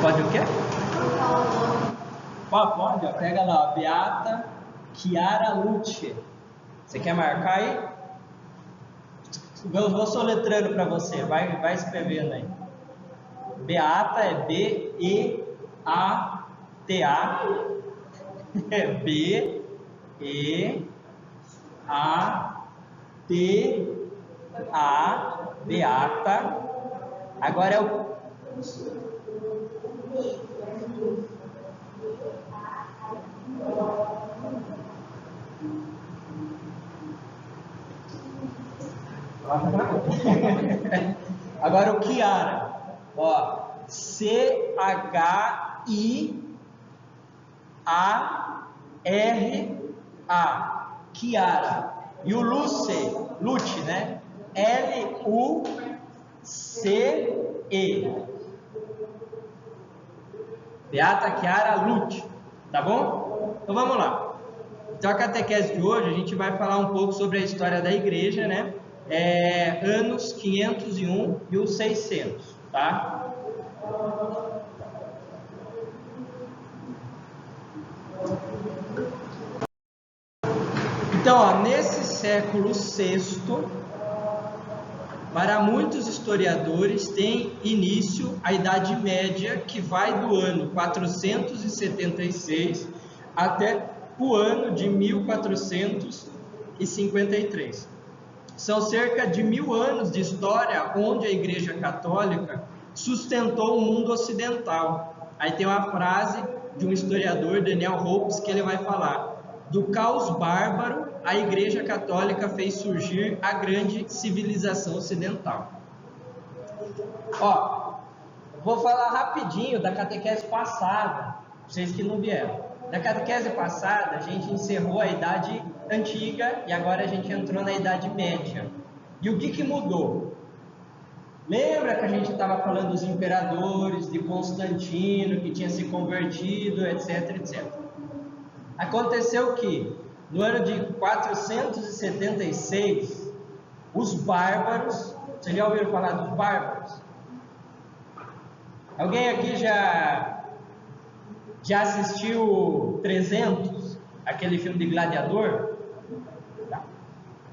Pode o quê? Pode, ó, pega lá, ó, Beata Chiara Lucci. Você quer marcar aí? Eu vou soletrando para você, vai escrevendo aí. Beata é B-E-A-T-A. É B-E-A-T-A. Beata. Agora é o. Agora o Chiara, ó, C-H-I-A-R-A, Chiara. E o Lucci, né? L-U-C-E. Beata Chiara Lucci, tá bom? Então vamos lá. Então a catequese de hoje a gente vai falar um pouco sobre a história da igreja, né? Anos 501 e os 600, tá? Então, ó, nesse século VI, para muitos historiadores tem início a Idade Média, que vai do ano 476 até o ano de 1453. São cerca de 1000 anos de história onde a Igreja Católica sustentou o mundo ocidental. Aí tem uma frase de um historiador, Daniel Hopes, que ele vai falar: do caos bárbaro, a Igreja Católica fez surgir a grande civilização ocidental. Ó, vou falar rapidinho da catequese passada, vocês que não vieram. Na catequese passada, a gente encerrou a Idade Antiga e agora a gente entrou na Idade Média. E o que mudou? Lembra que a gente estava falando dos imperadores, de Constantino, que tinha se convertido, etc, etc. Aconteceu que, no ano de 476, os bárbaros, vocês já ouviram falar dos bárbaros? Alguém aqui já assistiu 300, aquele filme de gladiador? Tá.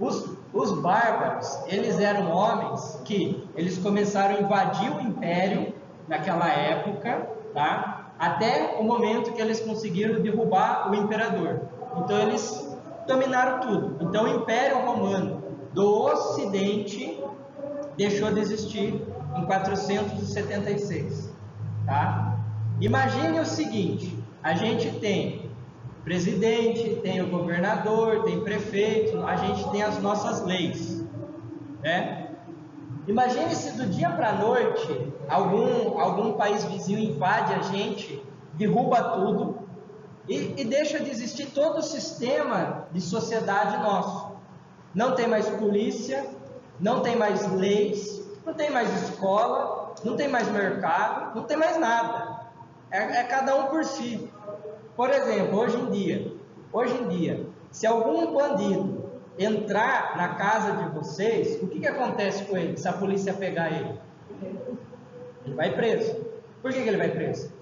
Os bárbaros, eles eram homens que eles começaram a invadir o império naquela época, tá? Até o momento que eles conseguiram derrubar o imperador. Então eles dominaram tudo. Então o Império Romano do Ocidente deixou de existir em 476, tá? Imagine o seguinte: a gente tem presidente, tem o governador, tem prefeito, a gente tem as nossas leis, né? Imagine se do dia para a noite algum país vizinho invade a gente, derruba tudo e deixa de existir todo o sistema de sociedade nosso. Não tem mais polícia, não tem mais leis, não tem mais escola, não tem mais mercado, não tem mais nada. É cada um por si. Por exemplo, hoje em dia, se algum bandido entrar na casa de vocês, o que acontece com ele se a polícia pegar ele? Ele vai preso. Por que ele vai preso?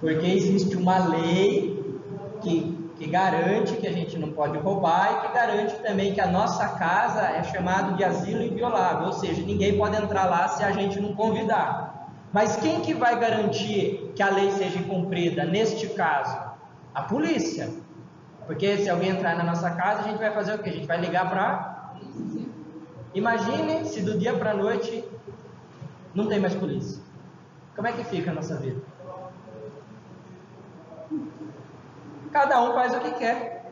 Porque existe uma lei que garante que a gente não pode roubar e que garante também que a nossa casa é chamado de asilo inviolável, ou seja, ninguém pode entrar lá se a gente não convidar. Mas quem que vai garantir que a lei seja cumprida neste caso? A polícia. Porque se alguém entrar na nossa casa, a gente vai fazer o quê? A gente vai ligar para... Imagine se do dia para a noite não tem mais polícia. Como é que fica a nossa vida? Cada um faz o que quer.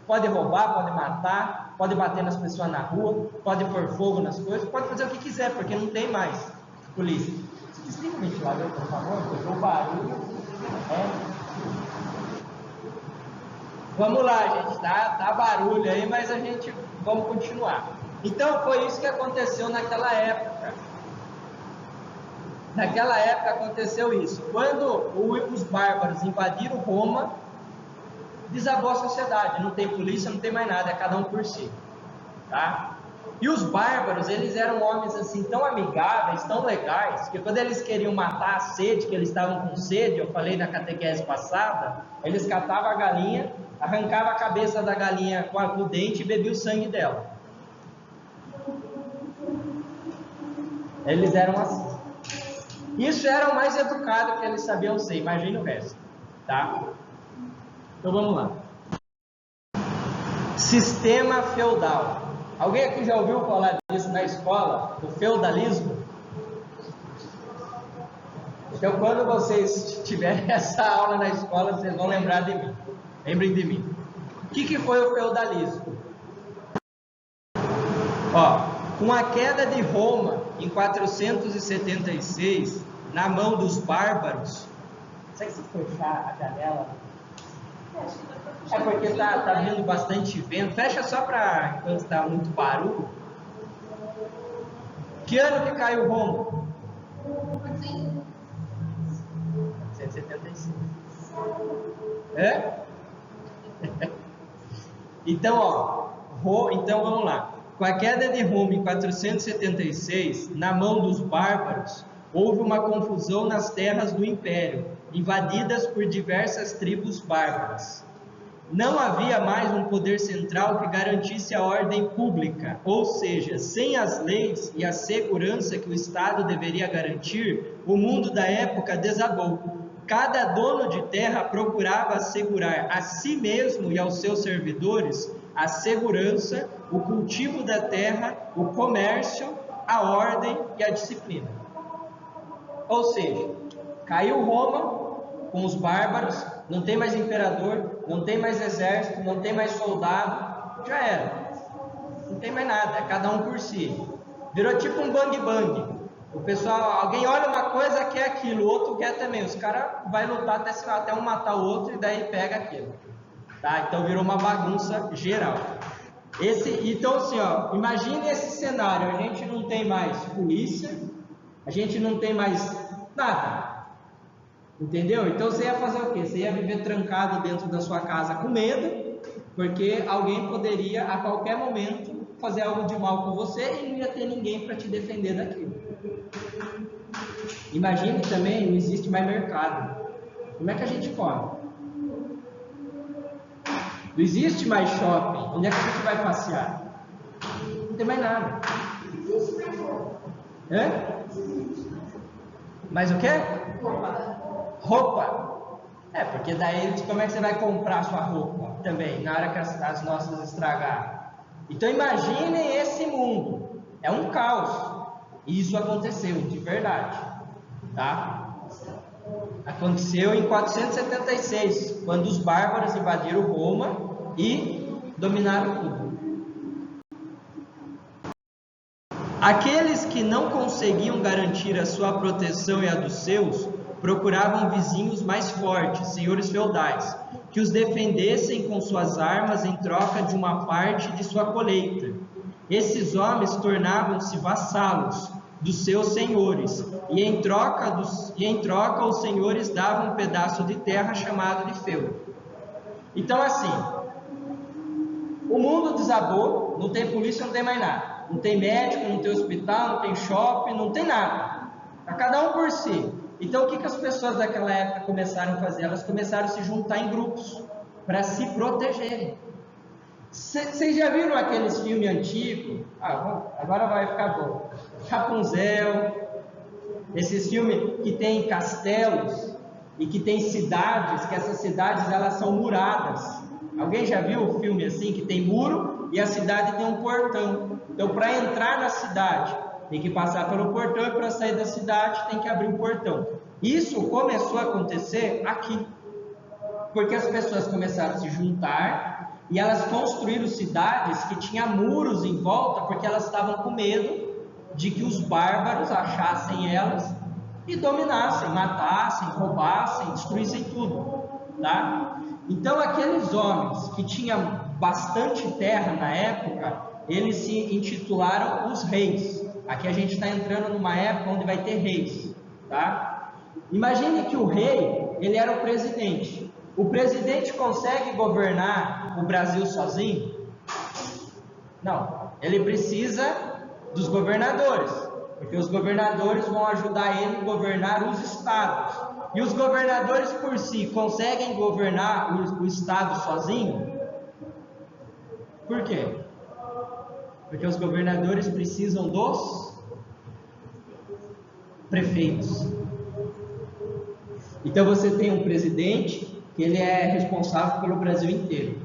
Pode roubar, pode matar, pode bater nas pessoas na rua, pode pôr fogo nas coisas, pode fazer o que quiser, porque não tem mais polícia. Desliga o ventilador, por favor, porque o barulho Vamos lá, gente, tá barulho aí, mas vamos continuar. Então, foi isso que aconteceu naquela época. Naquela época aconteceu isso. Quando os bárbaros invadiram Roma, desabou a sociedade. Não tem polícia, não tem mais nada, é cada um por si. Tá? E os bárbaros, eles eram homens assim tão amigáveis, tão legais, que quando eles queriam matar a sede, que eles estavam com sede, eu falei na catequese passada, eles catavam a galinha, arrancavam a cabeça da galinha com o dente e bebiam o sangue dela. Eles eram assim. Isso era o mais educado que eles sabiam ser, imagina o resto, tá? Então vamos lá. Sistema feudal. Alguém aqui já ouviu falar disso na escola? Do feudalismo? Então, quando vocês tiverem essa aula na escola, vocês vão lembrar de mim. Lembrem de mim. O que foi o feudalismo? Ó, com a queda de Roma em 476, na mão dos bárbaros. Consegue se fechar a janela? É porque tá vindo bastante vento. Fecha só para enquanto está muito barulho. Que ano que caiu Roma? 176. É? Então, então vamos lá. Com a queda de Roma em 476, na mão dos bárbaros, houve uma confusão nas terras do Império, invadidas por diversas tribos bárbaras. Não havia mais um poder central que garantisse a ordem pública, ou seja, sem as leis e a segurança que o Estado deveria garantir, o mundo da época desabou. Cada dono de terra procurava assegurar a si mesmo e aos seus servidores a segurança, o cultivo da terra, o comércio, a ordem e a disciplina. Ou seja, caiu Roma com os bárbaros, não tem mais imperador, não tem mais exército, não tem mais soldado, já era. Não tem mais nada, é cada um por si. Virou tipo um bang-bang. O pessoal, alguém olha uma coisa, quer aquilo, o outro quer também. Os caras vão lutar até um matar o outro e daí pega aquilo. Tá? Então virou uma bagunça geral. Então assim, ó, imagine esse cenário, a gente não tem mais polícia, a gente não tem mais nada. Entendeu? Então você ia fazer o quê? Você ia viver trancado dentro da sua casa com medo, porque alguém poderia a qualquer momento fazer algo de mal com você e não ia ter ninguém para te defender daquilo. Imagine também, não existe mais mercado. Como é que a gente come? Não existe mais shopping. Onde é que a gente vai passear? Não tem mais nada. Hã? Mais o quê? Roupa. Porque daí como é que você vai comprar sua roupa também, na hora que as nossas estragar? Então imaginem esse mundo. É um caos. E isso aconteceu, de verdade. Tá? Aconteceu em 476, quando os bárbaros invadiram Roma e dominaram tudo. Aqueles que não conseguiam garantir a sua proteção e a dos seus, procuravam vizinhos mais fortes, senhores feudais, que os defendessem com suas armas em troca de uma parte de sua colheita. Esses homens tornavam-se vassalos dos seus senhores, e em troca os senhores davam um pedaço de terra chamado de feudo. Então assim, o mundo desabou, não tem polícia, não tem mais nada. Não tem médico, não tem hospital, não tem shopping, não tem nada. Está cada um por si. Então o que as pessoas daquela época começaram a fazer? Elas começaram a se juntar em grupos para se protegerem. Vocês já viram aqueles filmes antigos? Agora vai ficar bom. Rapunzel, esses filmes que tem castelos e que tem cidades, que essas cidades elas são muradas. Alguém já viu o filme assim, que tem muro e a cidade tem um portão? Então para entrar na cidade tem que passar pelo portão e para sair da cidade tem que abrir o portão. Isso começou a acontecer aqui, porque as pessoas começaram a se juntar e elas construíram cidades que tinham muros em volta, porque elas estavam com medo de que os bárbaros achassem elas e dominassem, matassem, roubassem, destruíssem tudo, tá? Então aqueles homens que tinham bastante terra na época, eles se intitularam os reis. Aqui a gente está entrando numa época onde vai ter reis, tá? Imagine que o rei, ele era o presidente. O presidente consegue governar o Brasil sozinho? Não. Ele precisa dos governadores, porque os governadores vão ajudar ele a governar os estados. E os governadores por si conseguem governar o estado sozinho? Por quê? Porque os governadores precisam dos prefeitos. Então você tem um presidente que ele é responsável pelo Brasil inteiro.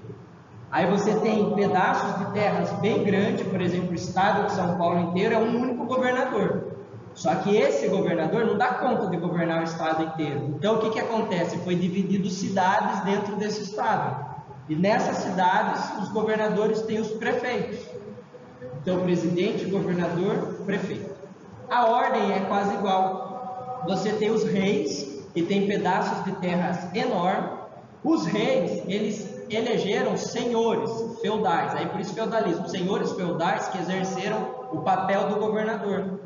Aí você tem pedaços de terras bem grandes, por exemplo, o estado de São Paulo inteiro é um único governador. Só que esse governador não dá conta de governar o estado inteiro. Então o que acontece? Foi dividido cidades dentro desse estado. E nessas cidades os governadores têm os prefeitos. Então presidente, governador, prefeito. A ordem é quase igual. Você tem os reis, que têm pedaços de terras enormes. Os reis, eles elegeram senhores feudais, aí por isso feudalismo, senhores feudais que exerceram o papel do governador.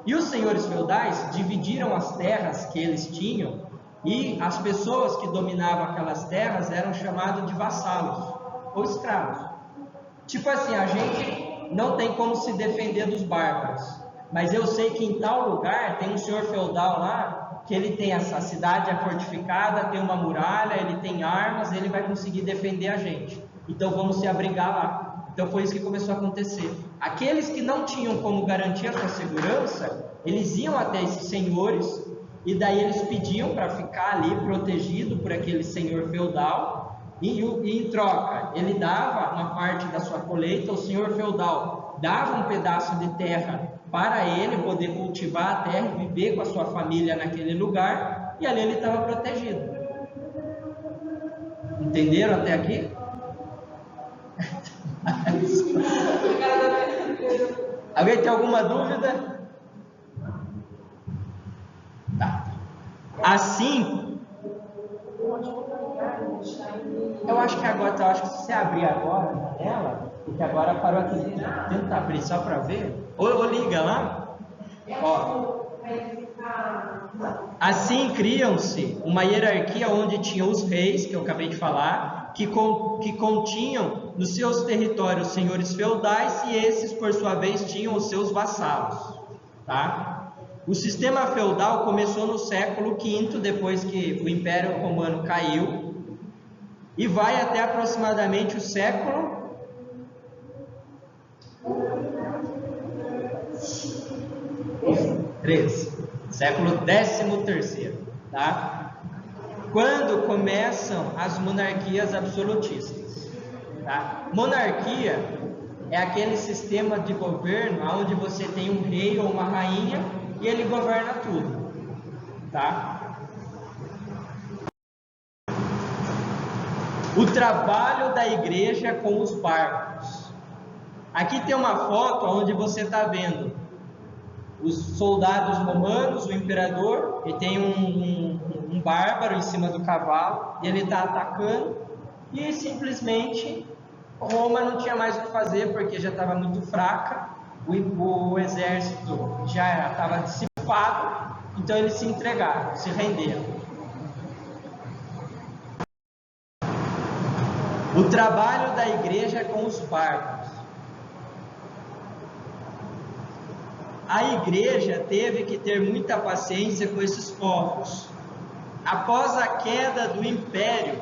E os senhores feudais dividiram as terras que eles tinham, e as pessoas que dominavam aquelas terras eram chamadas de vassalos ou escravos. Tipo assim, a gente não tem como se defender dos bárbaros, mas eu sei que em tal lugar tem um senhor feudal lá, que ele tem essa cidade fortificada, tem uma muralha, ele tem armas, ele vai conseguir defender a gente. Então vamos se abrigar lá. Então foi isso que começou a acontecer. Aqueles que não tinham como garantir a sua segurança, eles iam até esses senhores, e daí eles pediam para ficar ali protegido por aquele senhor feudal, e em troca ele dava uma parte da sua colheita, o senhor feudal dava um pedaço de terra para ele poder cultivar a terra e viver com a sua família naquele lugar, e ali ele estava protegido. Entenderam até aqui? Alguém tem alguma dúvida? Tá. Assim, eu acho que agora, se você abrir agora a janela, porque agora parou aqui, tenta abrir só para ver, ou liga lá. Ó. Assim criam-se uma hierarquia onde tinham os reis, que eu acabei de falar, que continham nos seus territórios senhores feudais, e esses por sua vez tinham os seus vassalos, tá? O sistema feudal começou no século V, depois que o Império Romano caiu, e vai até aproximadamente o século XIII, século XIII, tá? Quando começam as monarquias absolutistas, tá? Monarquia é aquele sistema de governo onde você tem um rei ou uma rainha e ele governa tudo, tá? O trabalho da igreja com os bárbaros. Aqui tem uma foto onde você está vendo os soldados romanos, o imperador, e tem um bárbaro em cima do cavalo, e ele está atacando, e simplesmente Roma não tinha mais o que fazer, porque já estava muito fraca, o exército já estava dissipado, então eles se entregaram, se renderam. O trabalho da igreja com os bárbaros. A igreja teve que ter muita paciência com esses povos. Após a queda do império,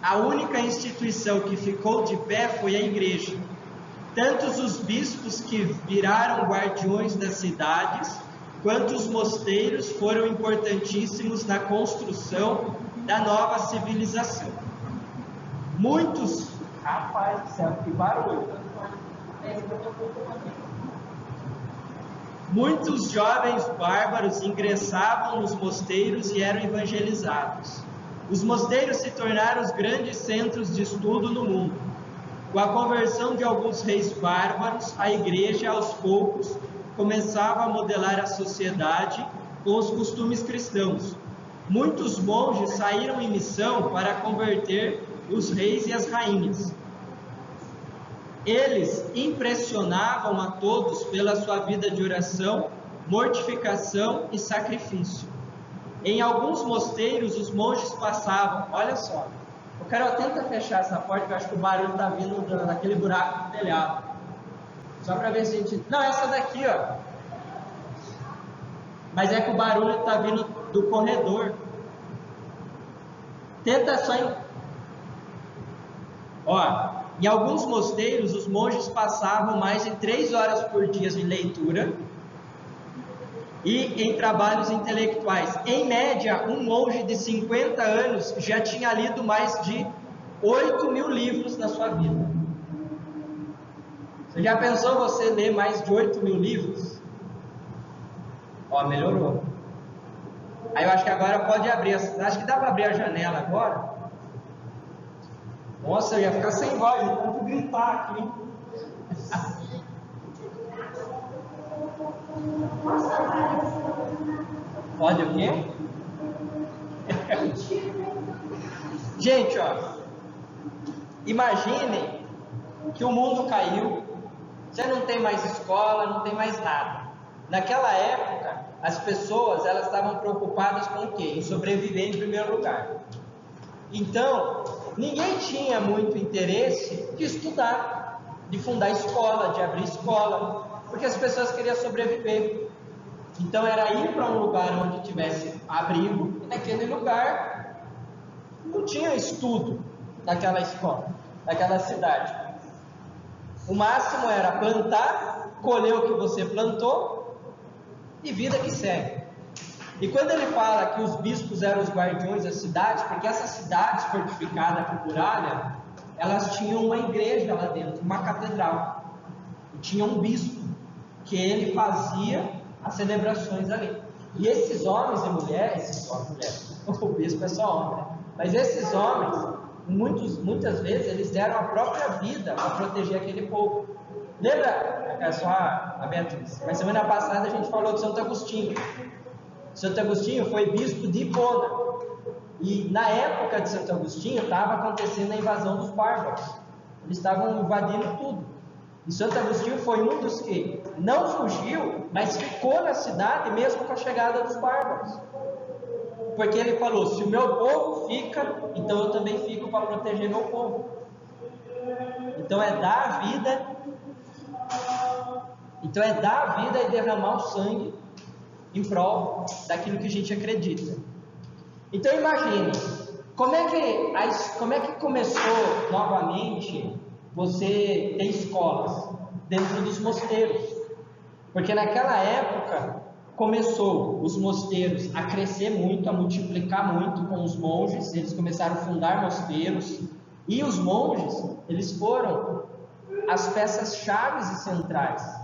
a única instituição que ficou de pé foi a igreja. Tanto os bispos que viraram guardiões das cidades, quanto os mosteiros foram importantíssimos na construção da nova civilização. Muitos... Rapaz do céu, que barulho! Muitos jovens bárbaros ingressavam nos mosteiros e eram evangelizados. Os mosteiros se tornaram os grandes centros de estudo no mundo. Com a conversão de alguns reis bárbaros, a igreja, aos poucos, começava a modelar a sociedade com os costumes cristãos. Muitos monges saíram em missão para converter os reis e as rainhas. Eles impressionavam a todos pela sua vida de oração, mortificação e sacrifício. Em alguns mosteiros, os monges passavam, olha só, o Carol tenta fechar essa porta, que eu acho que o barulho está vindo daquele buraco do telhado. Só para ver se a gente... Não, essa daqui, ó. Mas é que o barulho está vindo do corredor. Tenta só... Ó, em alguns mosteiros, os monges passavam mais de 3 horas por dia em leitura e em trabalhos intelectuais. Em média, um monge de 50 anos já tinha lido mais de 8.000 livros na sua vida. Você já pensou você ler mais de 8.000 livros? Ó, melhorou. Aí eu acho que agora pode abrir. Acho que dá para abrir a janela agora. Nossa, eu ia ficar sem voz, de tanto gritar aqui. Pode o quê? Gente, ó, imaginem que o mundo caiu, você não tem mais escola, não tem mais nada. Naquela época, as pessoas elas estavam preocupadas com o quê? Em sobreviver em primeiro lugar. Então, ninguém tinha muito interesse de estudar, de fundar escola, de abrir escola, porque as pessoas queriam sobreviver. Então era ir para um lugar onde tivesse abrigo, e naquele lugar não tinha estudo naquela escola, naquela cidade. O máximo era plantar, colher o que você plantou e vida que segue. E quando ele fala que os bispos eram os guardiões da cidade, porque essas cidades fortificadas por muralha, elas tinham uma igreja lá dentro, uma catedral, e tinha um bispo, que ele fazia as celebrações ali. E esses homens e mulheres, o bispo é só homem, né? Mas esses homens, muitas vezes, eles deram a própria vida para proteger aquele povo. Lembra, é só a Beatriz, mas semana passada a gente falou de Santo Agostinho. Santo Agostinho foi bispo de Hipona, e na época de Santo Agostinho estava acontecendo a invasão dos bárbaros, eles estavam invadindo tudo, e Santo Agostinho foi um dos que não fugiu, mas ficou na cidade mesmo com a chegada dos bárbaros, porque ele falou, se o meu povo fica, então eu também fico para proteger meu povo. Então é dar a vida e derramar o sangue em prol daquilo que a gente acredita. Então imagine, como é que começou novamente você ter escolas dentro dos mosteiros? Porque naquela época começou os mosteiros a crescer muito, a multiplicar muito com os monges, eles começaram a fundar mosteiros, e os monges, eles foram as peças chaves e centrais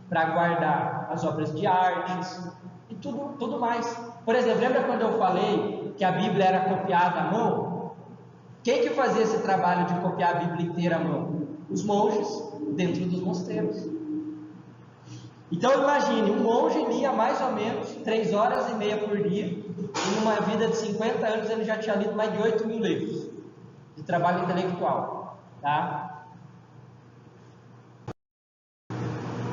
para guardar as obras de artes e tudo mais. Por exemplo, lembra quando eu falei que a Bíblia era copiada à mão? Quem que fazia esse trabalho de copiar a Bíblia inteira à mão? Os monges dentro dos mosteiros. Então imagine, um monge lia mais ou menos 3 horas e meia por dia, e numa vida de 50 anos ele já tinha lido mais de 8.000 livros de trabalho intelectual, tá?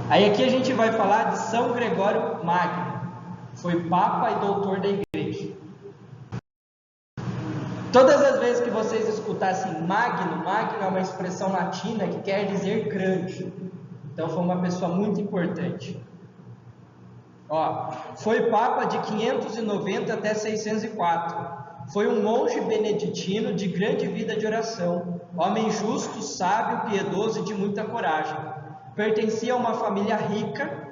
Aí aqui a gente vai falar de São Gregório Magno, foi Papa e doutor da Igreja. Todas as vezes que vocês escutassem Magno é uma expressão latina que quer dizer grande. Então foi uma pessoa muito importante. Ó, foi Papa de 590 até 604. Foi um monge beneditino de grande vida de oração, homem justo, sábio, piedoso e de muita coragem. Pertencia a uma família rica,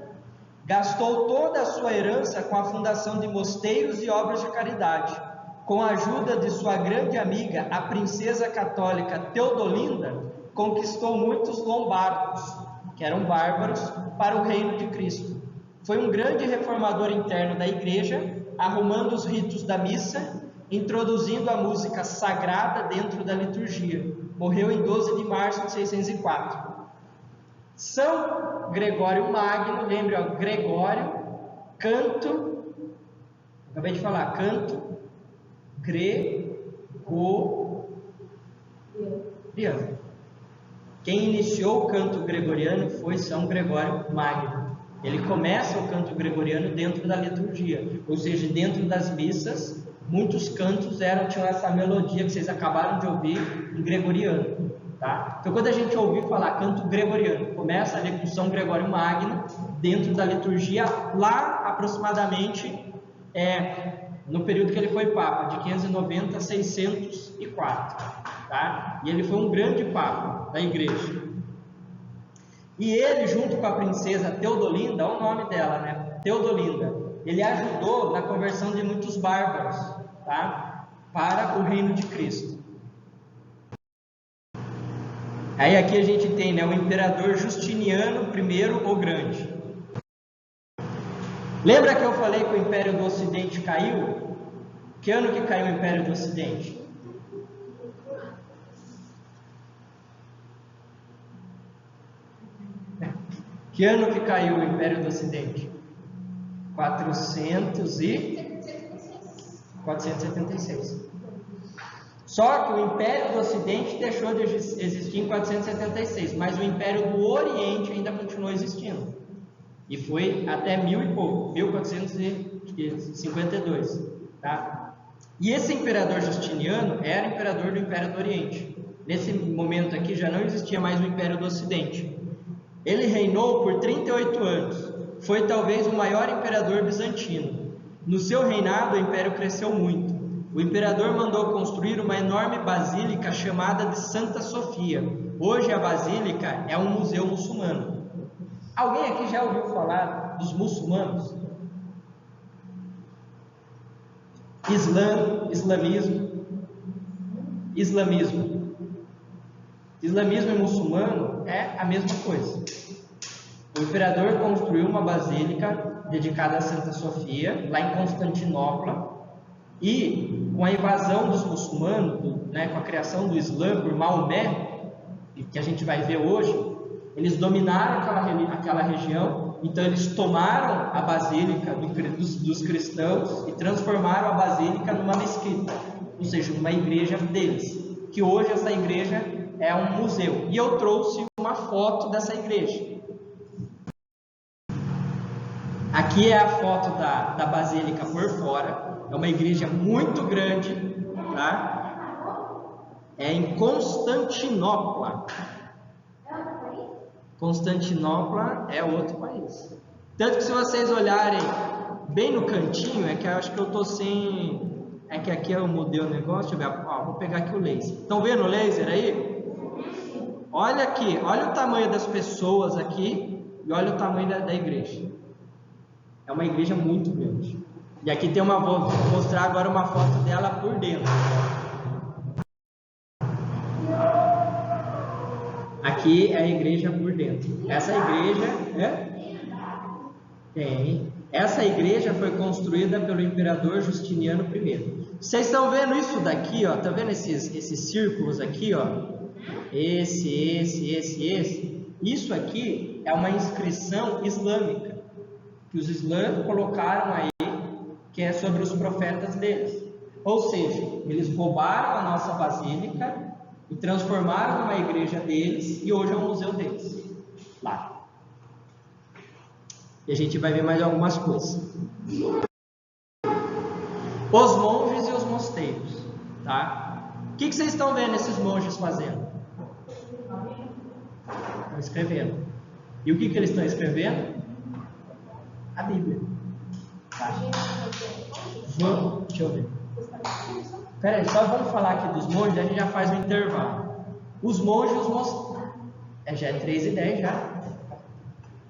gastou toda a sua herança com a fundação de mosteiros e obras de caridade. Com a ajuda de sua grande amiga, a princesa católica Teodolinda, conquistou muitos lombardos, que eram bárbaros, para o reino de Cristo. Foi um grande reformador interno da igreja, arrumando os ritos da missa, introduzindo a música sagrada dentro da liturgia. Morreu em 12 de março de 604. São Gregório Magno, lembre, ó, Gregório, canto, acabei de falar, canto, gregoriano. Quem iniciou o canto gregoriano foi São Gregório Magno. Ele começa o canto gregoriano dentro da liturgia, ou seja, dentro das missas, muitos cantos tinham essa melodia que vocês acabaram de ouvir em gregoriano. Tá? Então, quando a gente ouvir falar canto gregoriano, começa ali com São Gregório Magno, dentro da liturgia, lá aproximadamente no período que ele foi Papa, de 590 a 604. Tá? E ele foi um grande Papa da Igreja. E ele, junto com a princesa Teodolinda, olha o nome dela, né? Teodolinda, ele ajudou na conversão de muitos bárbaros, tá? Para o reino de Cristo. Aí aqui a gente tem, né, o imperador Justiniano I o Grande. Lembra que eu falei que o Império do Ocidente caiu? Que ano que caiu o Império do Ocidente? Que ano que caiu o Império do Ocidente? 476. Só que o Império do Ocidente deixou de existir em 476, mas o Império do Oriente ainda continuou existindo. E foi até 1000 e pouco, 1452. Tá? E esse imperador Justiniano era imperador do Império do Oriente. Nesse momento aqui já não existia mais o Império do Ocidente. Ele reinou por 38 anos. Foi talvez o maior imperador bizantino. No seu reinado, o império cresceu muito. O imperador mandou construir uma enorme basílica chamada de Santa Sofia. Hoje a basílica é um museu muçulmano. Alguém aqui já ouviu falar dos muçulmanos? Islamismo e muçulmano é a mesma coisa. O imperador construiu uma basílica dedicada a Santa Sofia, lá em Constantinopla, e com a invasão dos muçulmanos, né, com a criação do Islã por Maomé, que a gente vai ver hoje, eles dominaram aquela região, então eles tomaram a basílica dos cristãos e transformaram a basílica numa mesquita, ou seja, numa igreja deles, que hoje essa igreja é um museu. E eu trouxe uma foto dessa igreja. Aqui é a foto da basílica por fora. É uma igreja muito grande, tá? É em Constantinopla. Constantinopla é outro país. Tanto que se vocês olharem bem no cantinho, é que eu acho que eu tô sem... É que aqui eu mudei o negócio. Deixa eu ver. Ó, vou pegar aqui o laser. Estão vendo o laser aí? Olha aqui. Olha o tamanho das pessoas aqui e olha o tamanho da igreja. É uma igreja muito grande. E aqui tem vou mostrar agora uma foto dela por dentro. Aqui é a igreja por dentro. Essa igreja Essa igreja foi construída pelo imperador Justiniano I. Vocês estão vendo isso daqui, ó? Tá vendo esses círculos aqui, ó? Esse. Isso aqui é uma inscrição islâmica que os islãs colocaram aí, que é sobre os profetas deles. Ou seja, eles roubaram a nossa basílica e transformaram numa igreja deles, e hoje é um museu deles, lá. E a gente vai ver mais algumas coisas. Os monges e os mosteiros, tá? O que vocês estão vendo esses monges fazendo? Estão escrevendo. E o que eles estão escrevendo? A Bíblia. Tá? Deixa eu ver. Peraí, só vamos falar aqui dos monges, a gente já faz um intervalo. Os monges e os mosteiros. Já é 3:10 já.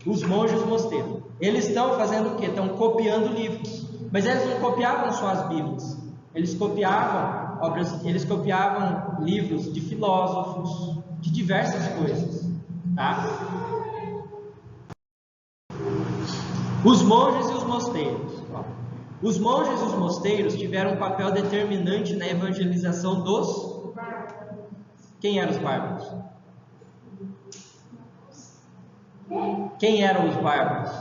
Os monges e os mosteiros. Eles estão fazendo o quê? Estão copiando livros. Mas eles não copiavam só as Bíblias. Eles copiavam livros de filósofos, de diversas coisas. Tá? Os monges e os mosteiros. Os monges e os mosteiros tiveram um papel determinante na evangelização dos... Quem eram os bárbaros? Quem eram os bárbaros?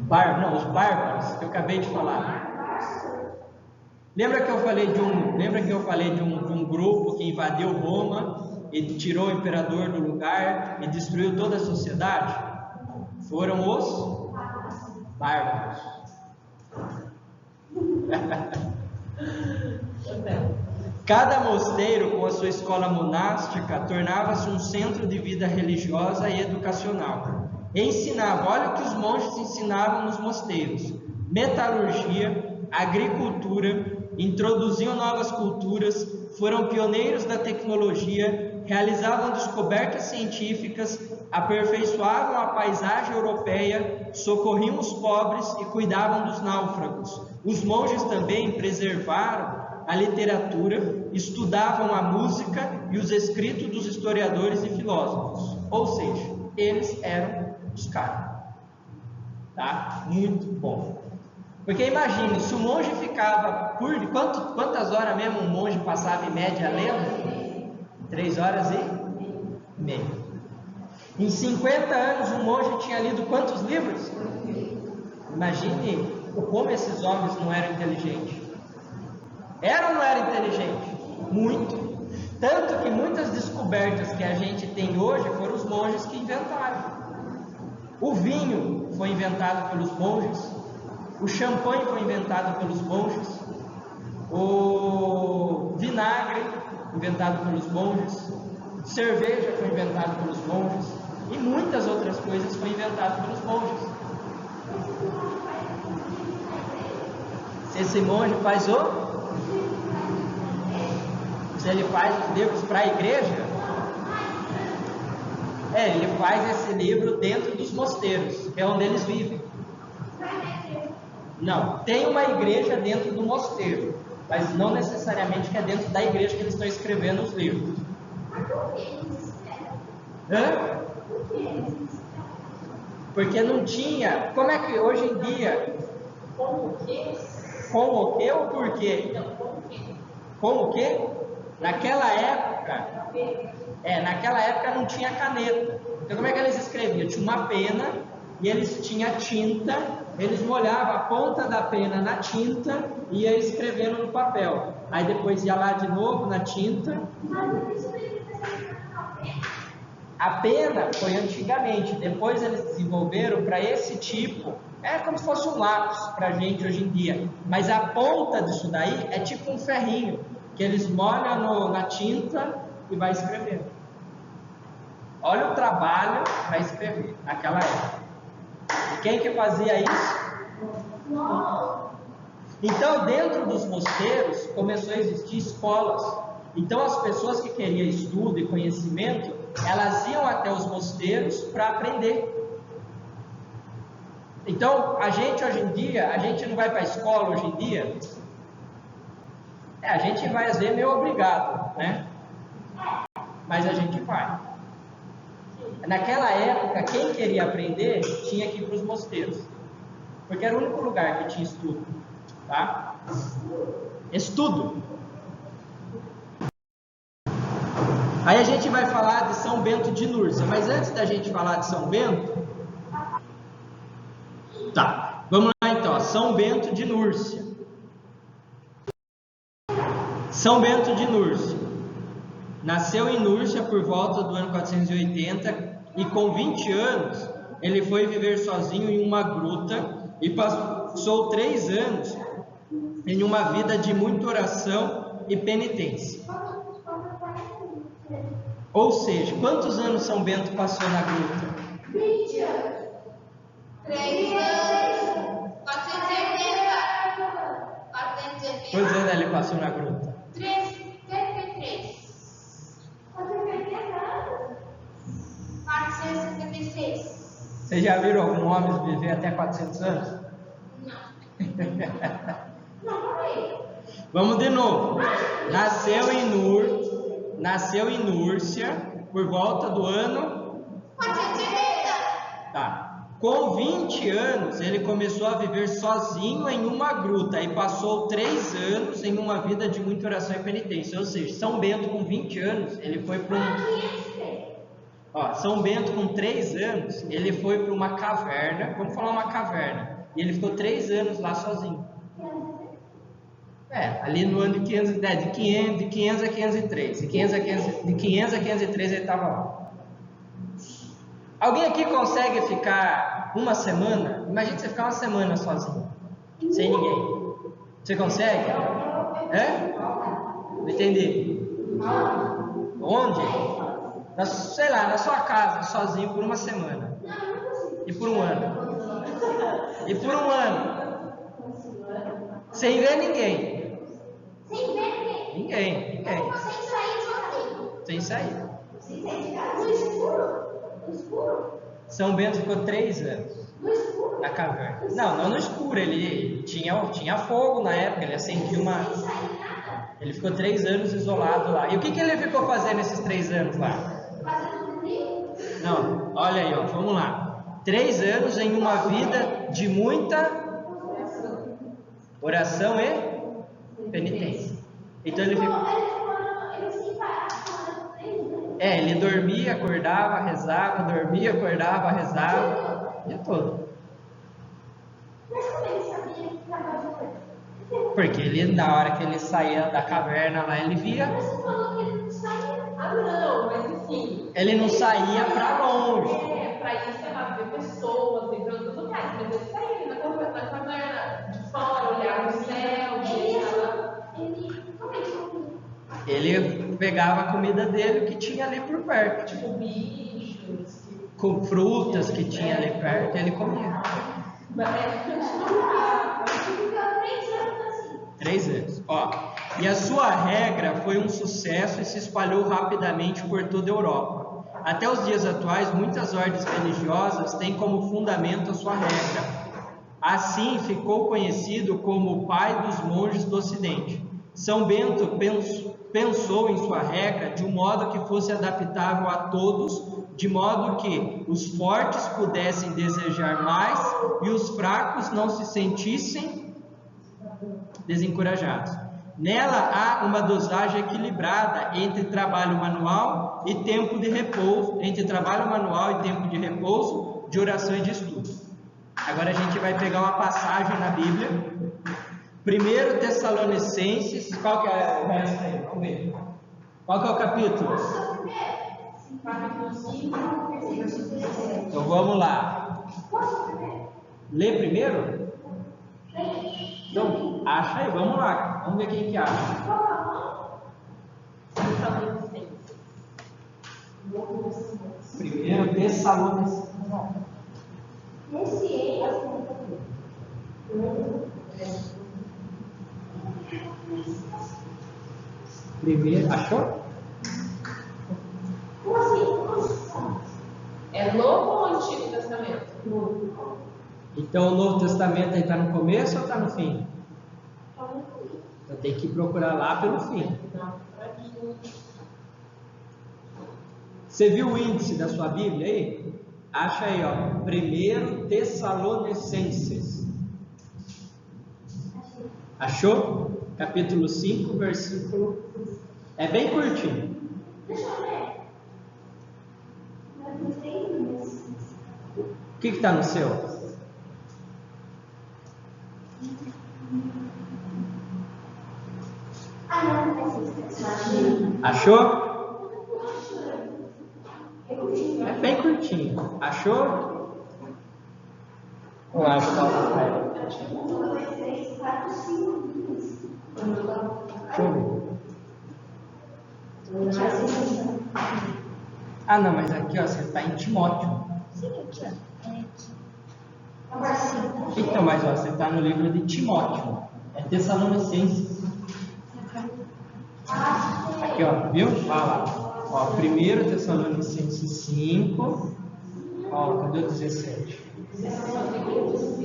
Não, os bárbaros que eu acabei de falar. Lembra que eu falei de um grupo que invadiu Roma e tirou o imperador do lugar e destruiu toda a sociedade? Foram os bárbaros. Cada mosteiro, com a sua escola monástica, tornava-se um centro de vida religiosa e educacional. Ensinava, olha o que os monges ensinavam nos mosteiros: metalurgia, agricultura, introduziam novas culturas, foram pioneiros da tecnologia, realizavam descobertas científicas, aperfeiçoavam a paisagem europeia, socorriam os pobres e cuidavam dos náufragos. Os monges também preservaram a literatura, estudavam a música e os escritos dos historiadores e filósofos. Ou seja, eles eram os caras. Tá? Muito bom. Porque imagine, se o monge ficava por... Quantas horas mesmo um monge passava em média lendo? 3 horas e meia. Em 50 anos um monge tinha lido quantos livros? Imagine como esses homens não eram inteligentes. Era ou não era inteligente? Muito. Tanto que muitas descobertas que a gente tem hoje foram os monges que inventaram. O vinho foi inventado pelos monges, o champanhe foi inventado pelos monges, o vinagre inventado pelos monges, cerveja foi inventado pelos monges e muitas outras coisas foram inventadas pelos monges. Se esse monge faz se ele faz os livros para a igreja, ele faz esse livro dentro dos mosteiros, que é onde eles vivem. Não, tem uma igreja dentro do mosteiro, mas não necessariamente que é dentro da igreja que eles estão escrevendo os livros. Hã? Porque não tinha. Como é que hoje em dia? Com o quê? Com o quê ou por quê? Com o quê? Naquela época não tinha caneta. Então como é que eles escreviam? Tinha uma pena e eles tinham tinta, eles molhavam a ponta da pena na tinta e ia escrevendo no papel. Aí depois ia lá de novo na tinta. A pena foi antigamente, depois eles desenvolveram para esse tipo, é como se fosse um lápis para a gente hoje em dia, mas a ponta disso daí é tipo um ferrinho, que eles molham na tinta e vai escrevendo. Olha o trabalho para escrever naquela época. E quem que fazia isso? Então, dentro dos mosteiros, começou a existir escolas. Então, as pessoas que queriam estudo e conhecimento, elas iam até os mosteiros para aprender. Então, a gente hoje em dia, a gente não vai para a escola hoje em dia. A gente vai às vezes meio obrigado, né? Mas a gente vai. Naquela época, quem queria aprender tinha que ir para os mosteiros, porque era o único lugar que tinha estudo, tá? Estudo. Aí a gente vai falar de São Bento de Núrcia, mas antes da gente falar de São Bento, tá? Vamos lá então, São Bento de Núrcia. São Bento de Núrcia nasceu em Núrcia por volta do ano 480 e com 20 anos ele foi viver sozinho em uma gruta e passou 3 anos em uma vida de muita oração e penitência. Ou seja, quantos anos São Bento passou na gruta? 20 anos. 3 anos. 470. 470. Quantos anos ele passou na gruta? 33. 476. Vocês já viram algum homem viver até 400 anos? Não. Não, peraí. Vamos de novo. Nasceu em Núrcia por volta do ano 470. Tá. Com 20 anos, ele começou a viver sozinho em uma gruta e passou 3 anos em uma vida de muita oração e penitência. Ou seja, São Bento com 20 anos, ele foi para São Bento com 3 anos, ele foi para uma caverna, vamos falar uma caverna, e ele ficou 3 anos lá sozinho. Ali no ano de 510, de 500 a 503, de 500 a 503 ele estava lá. Alguém aqui consegue ficar uma semana? Imagina você ficar uma semana sozinho, sem ninguém. Você consegue? É? Não entendi. Onde? Sei lá, na sua casa, sozinho por uma semana. E por um ano. E por um ano. Sem ver ninguém. Sem ver ninguém. Ninguém. Sem sair sozinho. Sem sair. Sem sair de casa. No escuro. No escuro. São Bento ficou 3 anos No escuro. na caverna. Não no escuro. Ele tinha fogo na época. Ele acendia uma... Sem sair nada. Ele ficou 3 anos isolado lá. E o que ele ficou fazendo esses 3 anos lá? Fazendo frio. Não, olha aí, ó, vamos lá. 3 anos em uma vida de muita oração e penitência. Então ele ficou... Ele sem parar. ele dormia, acordava, rezava, dormia, acordava, rezava, e tudo. Mas como ele sabia que estava de noite? Porque ele, na hora que ele saía da caverna lá, ele via. Mas você falou que ele não saía. Ah, não, mas enfim. Ele não saía para longe. Pra ir, sei lá, ver pessoas, ver outros lugares. Mas ele saía na caverna de fora, olhar no céu, Como é que eu... Ele pegava a comida dele que tinha ali por perto. tipo bichos. Com frutas que tinha ali perto, ele comia. Mas Ficou 3 anos assim. 3 anos. Ó, e a sua regra foi um sucesso e se espalhou rapidamente por toda a Europa. Até os dias atuais, muitas ordens religiosas têm como fundamento a sua regra. Assim, ficou conhecido como o pai dos monges do Ocidente. São Bento pensou em sua regra de um modo que fosse adaptável a todos, de modo que os fortes pudessem desejar mais e os fracos não se sentissem desencorajados. Nela há uma dosagem equilibrada entre trabalho manual e tempo de repouso, de oração e de estudo. Agora a gente vai pegar uma passagem na Bíblia. 1 Tessalonicenses, qual que é o resto aí? Vamos ver. Qual que é o capítulo? Então vamos lá. Lê primeiro? Então, acha aí, vamos lá. Vamos ver quem que acha. 1 Tessalonicenses. Primeiro, achou? é Novo ou Antigo Testamento? Então o Novo Testamento está no começo ou está no fim? Então tem que procurar lá pelo fim. Você viu o índice da sua Bíblia aí? Acha aí, ó. 1 Tessalonicenses. Achou? Capítulo 5, versículo. É bem curtinho. Deixa eu ver. O que está no seu? Achou? É bem curtinho. Achou? Eu acho que tá. Deixa eu ver. Ah, não, mas aqui, ó, você está em Timóteo. Então, mas ó, você está no livro de Timóteo. É Tessalonicenses. Aqui, ó, viu? Olha lá. Ó, 1 Tessalonicenses 5. Ó, cadê o 17?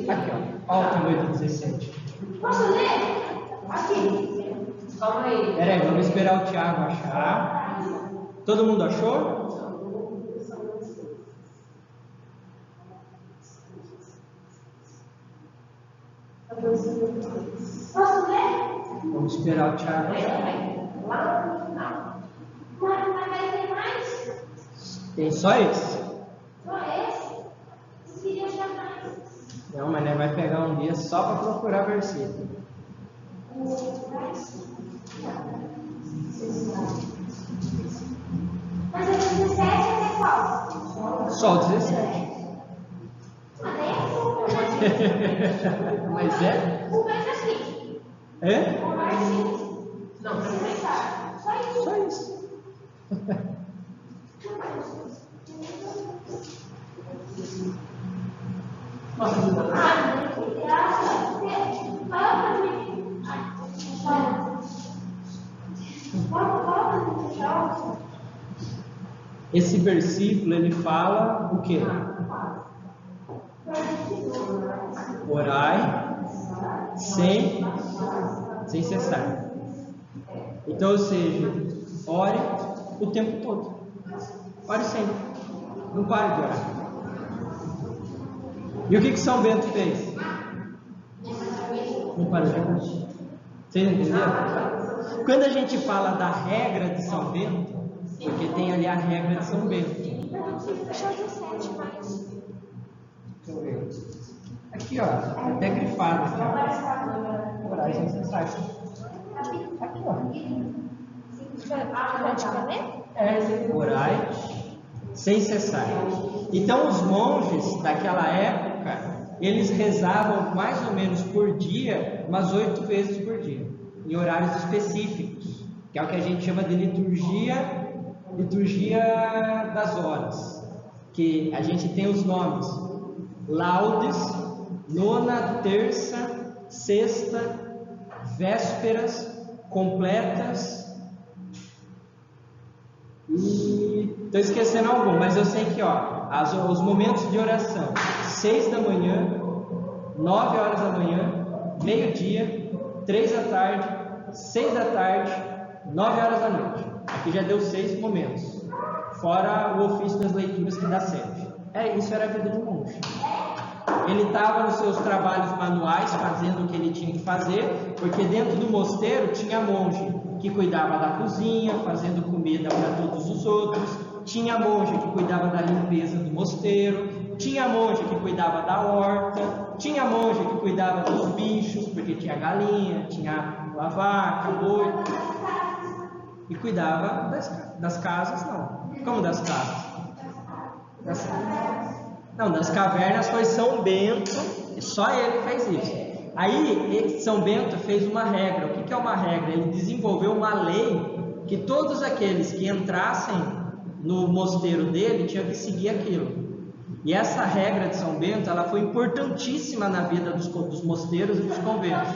Aqui, ó. Ó, também o 17. Posso ler? Aqui. Calma aí. Peraí, vamos esperar o Tiago achar. Todo mundo achou? Posso ler? Vamos esperar o Tiago achar. Lá no final. Mas vai ter mais? Tem só esse? Só esse? Esse queria achar mais. Não, mas né, vai pegar um dia só para procurar versículo. Mas é 17 até qual? Só o 17. Mas é? Mas é? O mais assim. É? Não, presente. Só isso. Posso ajudar? Esse versículo ele fala o quê? Orai sem cessar. Então, ou seja, ore o tempo todo. Ore sempre. Não pare de orar. E o que São Bento fez? Não parou de orar. Vocês entenderam? Quando a gente fala da regra de São Bento, porque tem ali a regra de São Bento. Deixa eu 7 mais. Deixa eu ver. Aqui, ó. Até grifado. Aqui, ó. Orar sem cessar. Aqui, ó. Orai sem cessar. Então, os monges daquela época, eles rezavam mais ou menos por dia, umas 8 vezes por dia, em horários específicos, que é o que a gente chama de liturgia das horas, que a gente tem os nomes: laudes, nona, terça, sexta, vésperas, completas. E estou esquecendo algum, mas eu sei que os momentos de oração: 6 da manhã, 9 horas da manhã, meio-dia, 3 da tarde, 6 da tarde, 9 horas da noite. Aqui já deu 6 momentos, fora o ofício das leituras que dá 7. Isso era a vida de um monge. Ele estava nos seus trabalhos manuais, fazendo o que ele tinha que fazer, porque dentro do mosteiro tinha monge que cuidava da cozinha, fazendo comida para todos os outros, tinha monge que cuidava da limpeza do mosteiro, tinha monge que cuidava da horta, tinha monge que cuidava dos bichos, porque tinha galinha, tinha a vaca, boi, e cuidava das casas, não. Como das casas? Das cavernas foi São Bento, e só ele fez isso. Aí São Bento fez uma regra. O que é uma regra? Ele desenvolveu uma lei que todos aqueles que entrassem no mosteiro dele tinham que seguir aquilo. E essa regra de São Bento, ela foi importantíssima na vida dos mosteiros e dos conventos.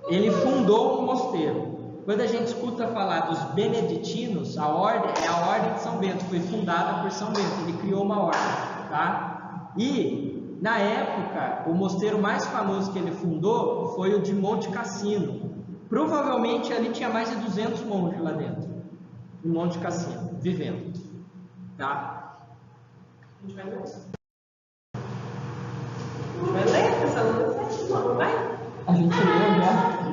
Ele fundou um mosteiro. Quando a gente escuta falar dos beneditinos, a ordem é a ordem de São Bento, foi fundada por São Bento, ele criou uma ordem, tá? E, na época, o mosteiro mais famoso que ele fundou foi o de Monte Cassino. Provavelmente ali tinha mais de 200 monges lá dentro, no Monte Cassino, vivendo, tá? A gente vai ler. Vai ler essa luta, não vai? A gente leu já.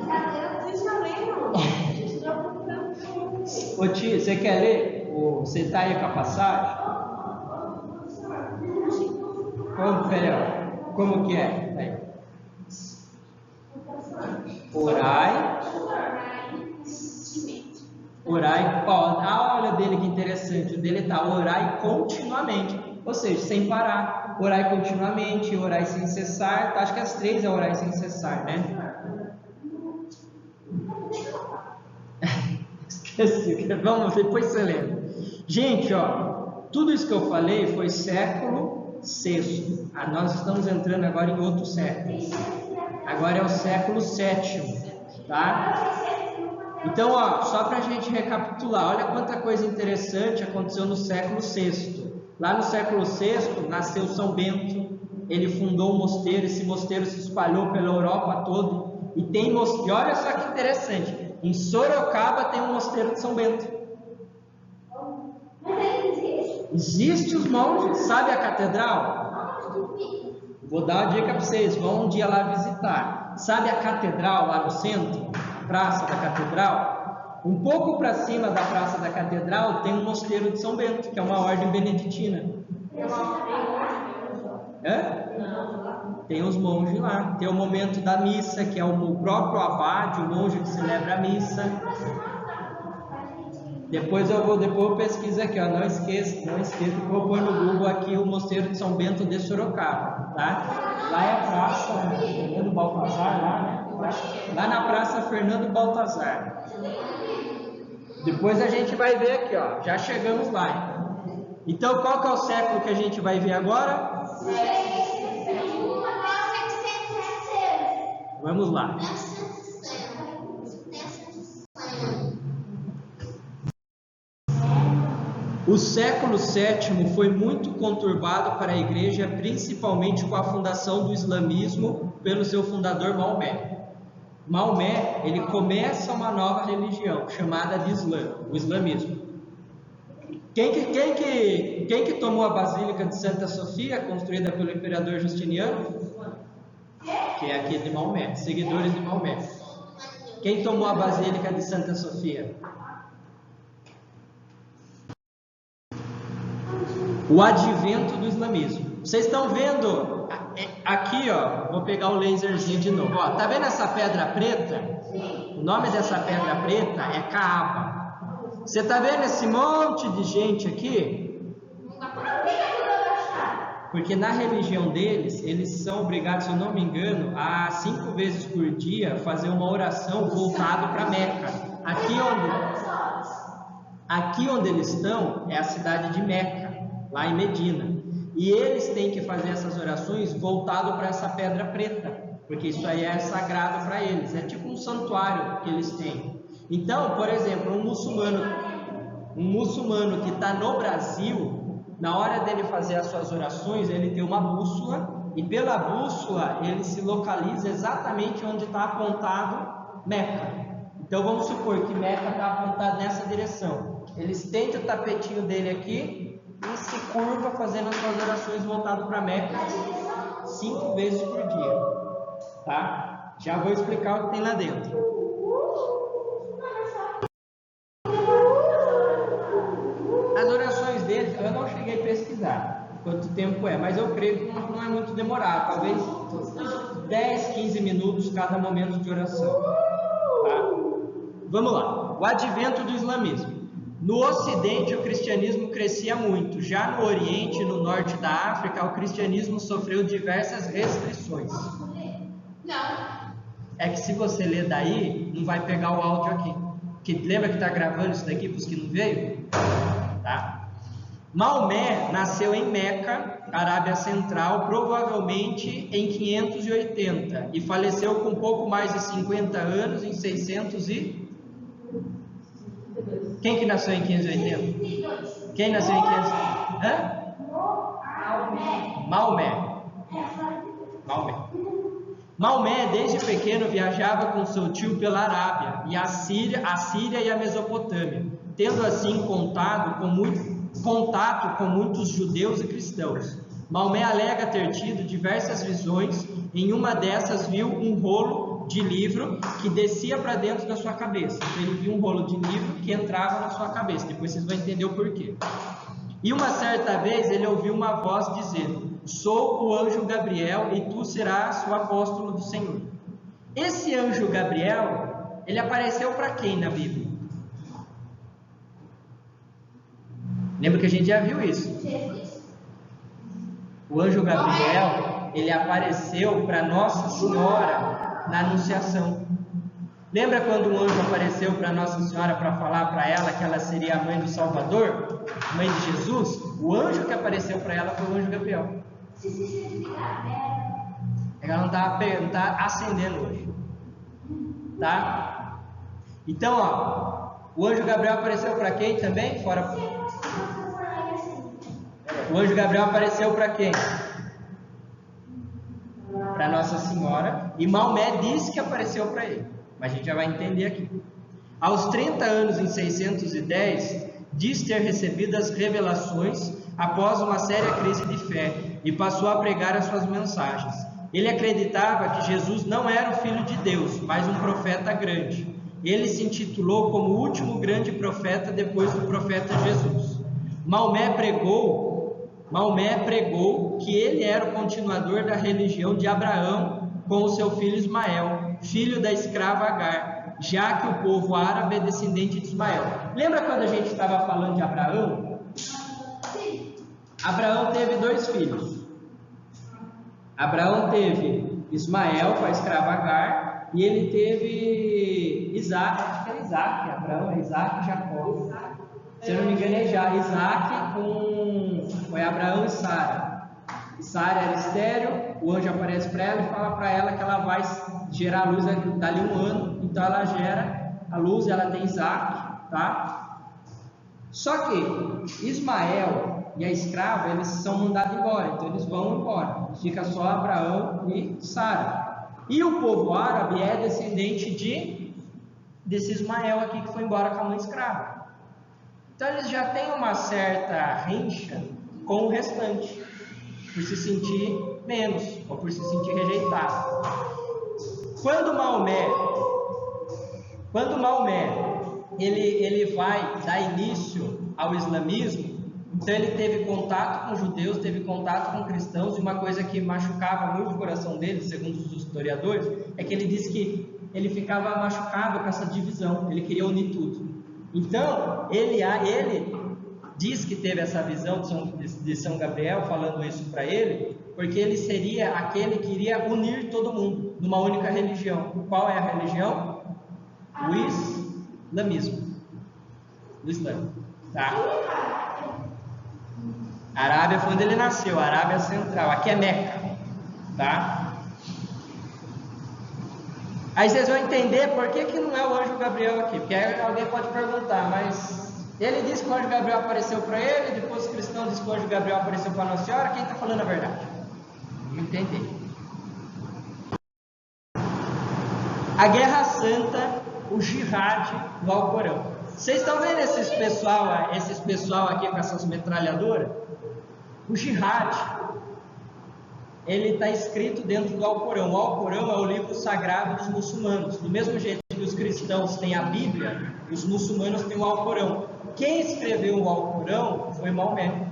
Ô tio, você quer ler? Você está aí com a passagem? Como que é? Aí. Orai. Olha dele que interessante. O dele está orai continuamente. Ou seja, sem parar. Orai continuamente, orai sem cessar. Acho que as 3 é orai sem cessar, né? Esqueci, vamos, depois você lembra. Gente, tudo isso que eu falei foi século VI. Nós estamos entrando agora em outro século. Agora é o século VII, tá? Então, só para a gente recapitular, olha quanta coisa interessante aconteceu no século VI. Lá no século VI nasceu São Bento. Ele fundou um mosteiro. Esse mosteiro se espalhou pela Europa toda. E olha só que interessante. Em Sorocaba tem um mosteiro de São Bento. Mas ele existe? Existe os monges. Sabe a catedral? Vou dar uma dica para vocês. Vão um dia lá visitar. Sabe a catedral lá no centro? Praça da Catedral? Um pouco para cima da Praça da Catedral tem um mosteiro de São Bento, que é uma ordem beneditina. Tem os monges lá. Tem o momento da missa, que é o próprio abade, o monge que celebra a missa. Depois eu pesquiso aqui, ó. Não esqueça que eu vou pôr no Google aqui o Mosteiro de São Bento de Sorocaba, tá? Lá é a Praça Fernando Baltazar, lá, né? Lá na Praça Fernando Baltazar. Depois a gente vai ver aqui, ó. Já chegamos lá. Então, qual que é o século que a gente vai ver agora? Vamos lá. O século VII foi muito conturbado para a igreja, principalmente com a fundação do islamismo pelo seu fundador Maomé. Maomé, ele começa uma nova religião chamada de Islã, o islamismo. Quem que tomou a Basílica de Santa Sofia, construída pelo imperador Justiniano? Que é aqui de Maomé, seguidores de Maomé. Quem tomou a Basílica de Santa Sofia? O advento do islamismo. Vocês estão vendo aqui, ó, vou pegar o laserzinho de novo. Ó, tá vendo essa pedra preta? O nome dessa pedra preta é Kaaba. Você tá vendo esse monte de gente aqui? Porque na religião deles, eles são obrigados, se eu não me engano, a 5 vezes por dia fazer uma oração voltada para Meca. Aqui onde eles estão é a cidade de Meca, lá em Medina. E eles têm que fazer essas orações voltado para essa pedra preta, porque isso aí é sagrado para eles. É tipo um santuário que eles têm. Então, por exemplo, um muçulmano que está no Brasil, na hora dele fazer as suas orações, ele tem uma bússola, e pela bússola ele se localiza exatamente onde está apontado Meca. Então vamos supor que Meca está apontado nessa direção. Ele estende o tapetinho dele aqui e se curva fazendo as suas orações voltado para Meca 5 vezes por dia. Tá? Já vou explicar o que tem lá dentro. As orações dele, eu não cheguei a pesquisar quanto tempo é, mas eu creio que não é muito demorado, talvez 10, 15 minutos cada momento de oração. Tá? Vamos lá. O advento do islamismo. No Ocidente, o cristianismo crescia muito. Já no Oriente e no Norte da África, o cristianismo sofreu diversas restrições. Não. É que se você ler daí, não vai pegar o áudio aqui. Que lembra que está gravando isso daqui para os que não veio? Tá? Maomé nasceu em Meca, Arábia Central, provavelmente em 580 e faleceu com pouco mais de 50 anos em 600 e... Quem que nasceu em 580? Quem nasceu em 580? Maomé. Maomé, desde pequeno, viajava com seu tio pela Arábia e a Síria e a Mesopotâmia, tendo assim contato com muitos judeus e cristãos. Maomé alega ter tido diversas visões. Em uma dessas viu um rolo de livro que descia para dentro da sua cabeça. Então, ele viu um rolo de livro que entrava na sua cabeça. Depois vocês vão entender o porquê. E uma certa vez ele ouviu uma voz dizendo: sou o anjo Gabriel e tu serás o apóstolo do Senhor. Esse anjo Gabriel, ele apareceu para quem na Bíblia? Lembra que a gente já viu isso? O anjo Gabriel, ele apareceu para Nossa Senhora na Anunciação. Lembra quando um anjo apareceu para Nossa Senhora para falar para ela que ela seria a mãe do Salvador, mãe de Jesus? O anjo que apareceu para ela foi o anjo Gabriel. Ela não está acendendo hoje, tá? Então, ó, o anjo Gabriel apareceu para quem também? O anjo Gabriel apareceu para quem? Para Nossa Senhora. E Maomé disse que apareceu para ele, mas a gente já vai entender aqui. Aos 30 anos, em 610, diz ter recebido as revelações após uma séria crise de fé e passou a pregar as suas mensagens. Ele acreditava que Jesus não era o Filho de Deus, mas um profeta grande. Ele se intitulou como o último grande profeta depois do profeta Jesus. Maomé pregou que ele era o continuador da religião de Abraão com o seu filho Ismael, filho da escrava Agar, já que o povo árabe é descendente de Ismael. Lembra quando a gente estava falando de Abraão? Sim. Abraão teve 2 filhos. Abraão teve Ismael com a escrava Agar, e ele teve Isaac, acho que era Isaac, Abraão é Isaac e Jacó. Se eu não me engano é já Isaac foi Abraão e Sara. E Sara era estéril, o anjo aparece para ela e fala para ela que ela vai gerar a luz dali 1 ano, então ela gera a luz, ela tem Isaac, tá? Só que Ismael e a escrava, eles são mandados embora, então eles vão embora, fica só Abraão e Sara. E o povo árabe é descendente desse Ismael aqui que foi embora com a mãe escrava. Então eles já têm uma certa rincha com o restante, por se sentir menos, ou por se sentir rejeitado. Quando Maomé ele vai dar início ao islamismo, então ele teve contato com judeus, teve contato com cristãos, e uma coisa que machucava muito o coração dele, segundo os historiadores, é que ele disse que ele ficava machucado com essa divisão, ele queria unir tudo. Então, ele diz que teve essa visão de São Gabriel, falando isso para ele, porque ele seria aquele que iria unir todo mundo numa única religião. Qual é a religião? O islamismo. O Islã. Tá? A Arábia foi onde ele nasceu, a Arábia Central. Aqui é Meca. Tá? Aí vocês vão entender por que não é o anjo Gabriel aqui. Porque aí alguém pode perguntar, mas ele disse que o anjo Gabriel apareceu para ele, depois os cristãos dizem que o anjo Gabriel apareceu para Nossa Senhora. Quem está falando a verdade? Vamos entender. A Guerra Santa, o jihad no Alcorão. Vocês estão vendo esses pessoal aqui com essas metralhadoras? O jihad, ele está escrito dentro do Alcorão. O Alcorão é o livro sagrado dos muçulmanos. Do mesmo jeito que os cristãos têm a Bíblia, os muçulmanos têm o Alcorão. Quem escreveu o Alcorão foi Maomé.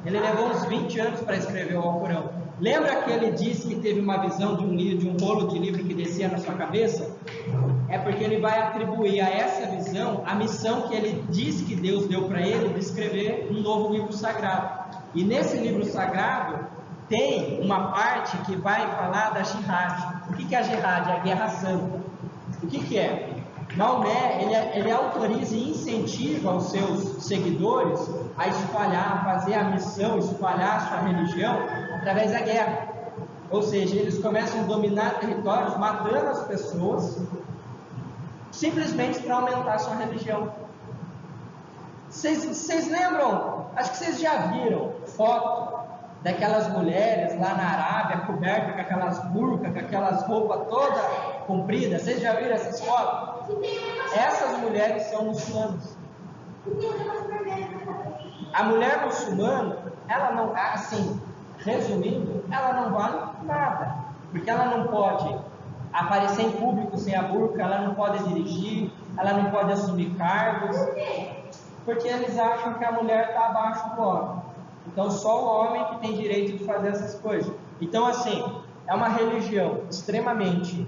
Ele levou uns 20 anos para escrever o Alcorão. Lembra que ele disse que teve uma visão de um rolo de livro que descia na sua cabeça? É porque ele vai atribuir a essa visão a missão que ele diz que Deus deu para ele de escrever um novo livro sagrado. E nesse livro sagrado tem uma parte que vai falar da jihad. O que é a jihad? É a Guerra Santa. O que é? Maomé, ele autoriza e incentiva os seus seguidores a espalhar, a fazer a missão, espalhar a sua religião através da guerra. Ou seja, eles começam a dominar territórios, matando as pessoas, simplesmente para aumentar a sua religião. Vocês lembram? Acho que vocês já viram foto daquelas mulheres lá na Arábia, cobertas com aquelas burcas, com aquelas roupas todas compridas. Vocês já viram essas fotos? Essas mulheres são muçulmanas. A mulher muçulmana, ela não, assim, resumindo, ela não vale nada, porque ela não pode aparecer em público sem a burca, ela não pode dirigir, ela não pode assumir cargos, porque eles acham que a mulher está abaixo do homem. Então só o homem que tem direito de fazer essas coisas. Então assim, é uma religião extremamente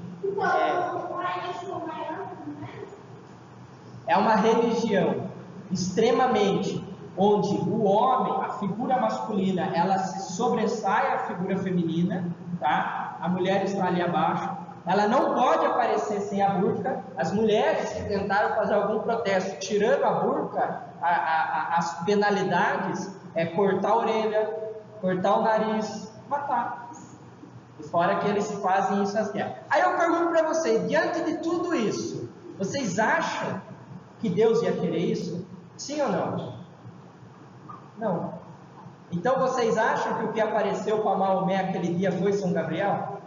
é uma religião extremamente onde o homem, a figura masculina, ela se sobressai à figura feminina, tá? A mulher está ali abaixo. Ela não pode aparecer sem a burca. As mulheres que tentaram fazer algum protesto tirando a burca, as penalidades é cortar a orelha, cortar o nariz, matar. E fora que eles fazem isso às guerras. Aí eu pergunto para vocês, diante de tudo isso, vocês acham que Deus ia querer isso? Sim ou não? Não. Então vocês acham que o que apareceu para Maomé aquele dia foi São Gabriel?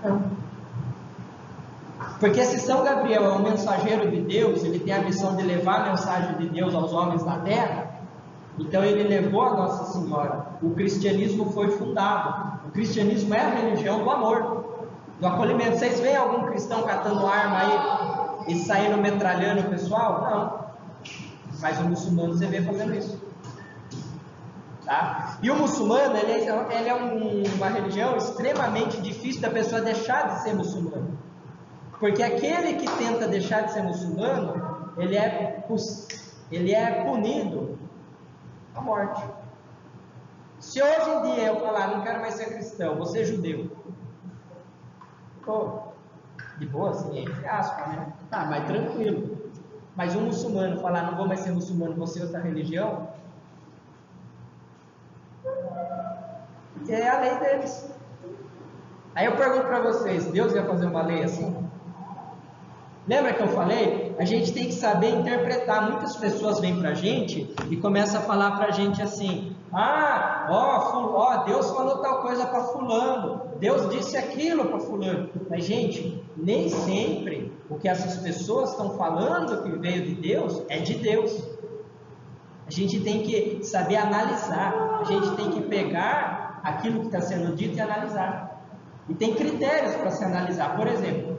Não. Porque se São Gabriel é um mensageiro de Deus, ele tem a missão de levar a mensagem de Deus aos homens da terra, então ele levou a Nossa Senhora. O cristianismo foi fundado. O cristianismo é a religião do amor, do acolhimento. Vocês veem algum cristão catando arma aí e saindo metralhando o pessoal? Não. Mas o muçulmano você vê fazendo isso. Tá? E o muçulmano, ele é uma religião extremamente difícil da pessoa deixar de ser muçulmano. Porque aquele que tenta deixar de ser muçulmano, ele é punido à morte. Se hoje em dia eu falar, não quero mais ser cristão, vou ser judeu. Pô, de boa, assim, entre aspas, né? Tá, mas tranquilo. Mas um muçulmano falar, não vou mais ser muçulmano, vou ser outra religião, porque é a lei deles. Aí eu pergunto para vocês, Deus ia fazer uma lei assim? Lembra que eu falei? A gente tem que saber interpretar. Muitas pessoas vêm para a gente e começam a falar para a gente assim: Deus falou tal coisa para fulano, Deus disse aquilo para fulano. Mas, gente, nem sempre o que essas pessoas estão falando que veio de Deus é de Deus. A gente tem que saber analisar, a gente tem que pegar aquilo que está sendo dito e analisar. E tem critérios para se analisar. Por exemplo,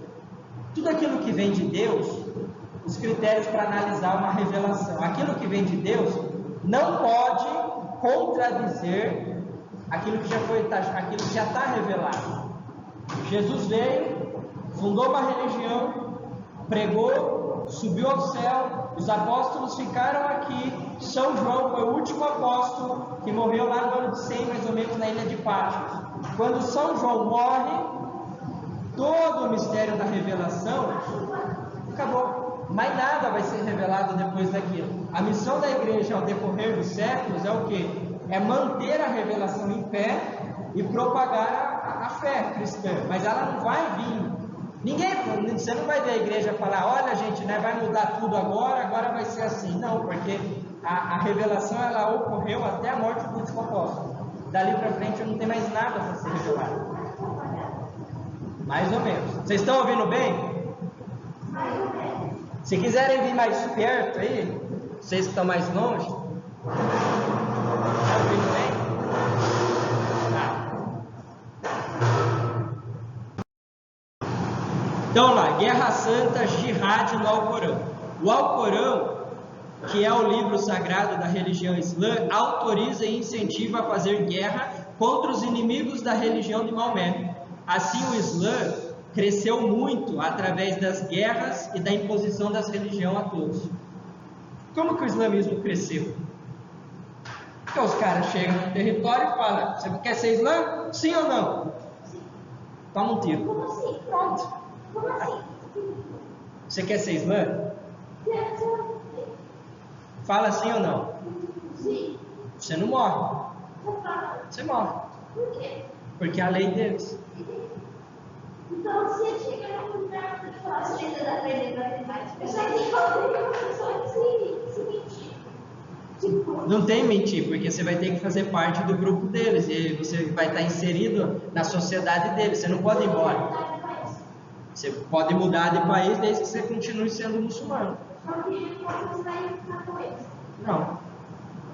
tudo aquilo que vem de Deus, os critérios para analisar uma revelação, aquilo que vem de Deus não pode contradizer aquilo que já está revelado. Jesus veio, fundou uma religião, pregou, subiu ao céu, os apóstolos ficaram aqui. São João foi o último apóstolo que morreu lá no ano de 100, mais ou menos, na ilha de Patmos. Quando São João morre, todo o mistério da revelação acabou. Mais nada vai ser revelado depois daquilo. A missão da igreja ao decorrer dos séculos é o quê? É manter a revelação em pé e propagar a fé cristã. Mas ela não vai vir. Você não vai ver a igreja falar, olha gente, né, vai mudar tudo agora vai ser assim. Não, porque a revelação ela ocorreu até a morte do último apóstolo. Dali para frente não tem mais nada para ser revelado. Mais ou menos. Vocês estão ouvindo bem? Se quiserem vir mais perto aí, vocês que estão mais longe, está ouvindo bem? Então lá, Guerra Santa, Jihad no Alcorão. O Alcorão, que é o livro sagrado da religião islã, autoriza e incentiva a fazer guerra contra os inimigos da religião de Maomé. Assim, o Islã cresceu muito através das guerras e da imposição das religiões a todos. Como que o islamismo cresceu? Porque os caras chegam no território e falam, você quer ser islã? Sim ou não? Toma um tiro. Como assim? Pronto. Como assim? Você quer ser islã? Fala sim ou não? Sim. Você não morre. Você morre. Por quê? Porque é a lei deles. Então, se ele chegar no lugar e falar assim, você está aprendendo matemática, eu já tenho uma pessoa se mentir. Tipo, Não tem mentir, porque você vai ter que fazer parte do grupo deles e você vai estar inserido na sociedade deles. Você não pode ir embora. Você pode mudar de país desde que você continue sendo muçulmano. Não.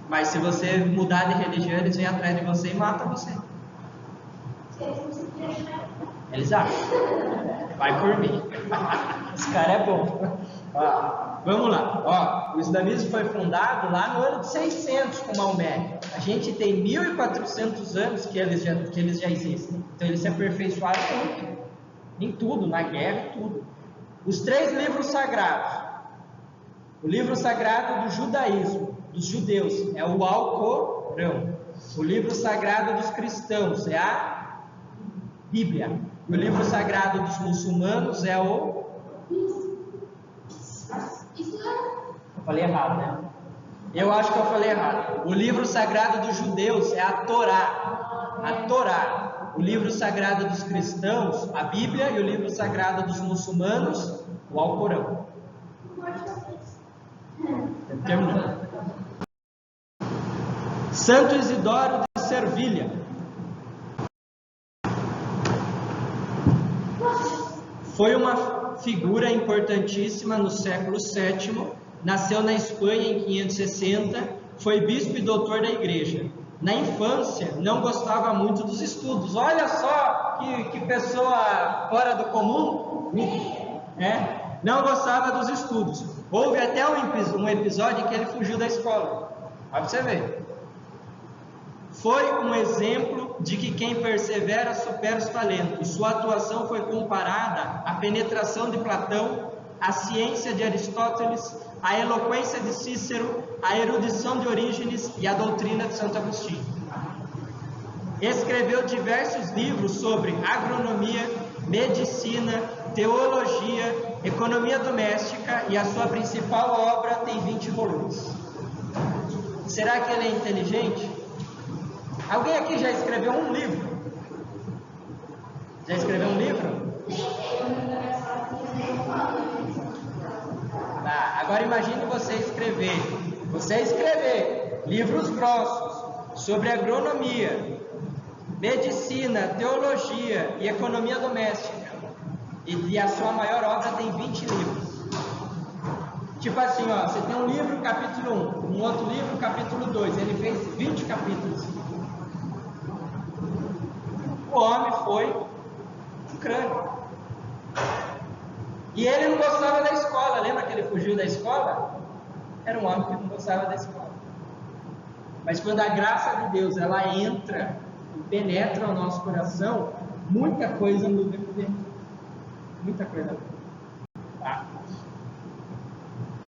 Mas se você mudar de religião, eles vêm atrás de você e matam você. Eles acham. Vai por mim. Esse cara é bom. Vamos lá. O islamismo foi fundado lá no ano de 600 com Maomé. A gente tem 1400 anos que eles já existem. Então eles se aperfeiçoaram muito. Em tudo, na guerra e tudo. Os 3 livros sagrados. O livro sagrado do judaísmo, dos judeus, é o Alcorão. O livro sagrado dos cristãos é a Bíblia. O livro sagrado dos muçulmanos é o... Eu falei errado, né? Eu acho que eu falei errado. O livro sagrado dos judeus é a Torá. A Torá. O livro sagrado dos cristãos, a Bíblia. E o livro sagrado dos muçulmanos, o Alcorão. Terminou. Santo Isidoro de Servilha. Foi uma figura importantíssima no século VII, nasceu na Espanha em 560, foi bispo e doutor da igreja. Na infância, não gostava muito dos estudos. Olha só que pessoa fora do comum, não gostava dos estudos. Houve até um episódio em que ele fugiu da escola. Olha pra você ver. Foi um exemplo de que quem persevera supera os talentos. Sua atuação foi comparada à penetração de Platão, à ciência de Aristóteles, à eloquência de Cícero, à erudição de Orígenes e à doutrina de Santo Agostinho. Escreveu diversos livros sobre agronomia, medicina, teologia, economia doméstica e a sua principal obra tem 20 volumes. Será que ele é inteligente? Alguém aqui já escreveu um livro? Já escreveu um livro? Tá, agora imagine você escrever livros grossos sobre agronomia, medicina, teologia e economia doméstica. E a sua maior obra tem 20 livros. Tipo assim, ó, você tem um livro, capítulo 1, um outro livro, capítulo 2. Ele fez 20 capítulos. O homem foi um crânio. E ele não gostava da escola. Lembra que ele fugiu da escola? Era um homem que não gostava da escola. Mas quando a graça de Deus ela entra e penetra o nosso coração, muita coisa muda por dentro. Muita coisa muda.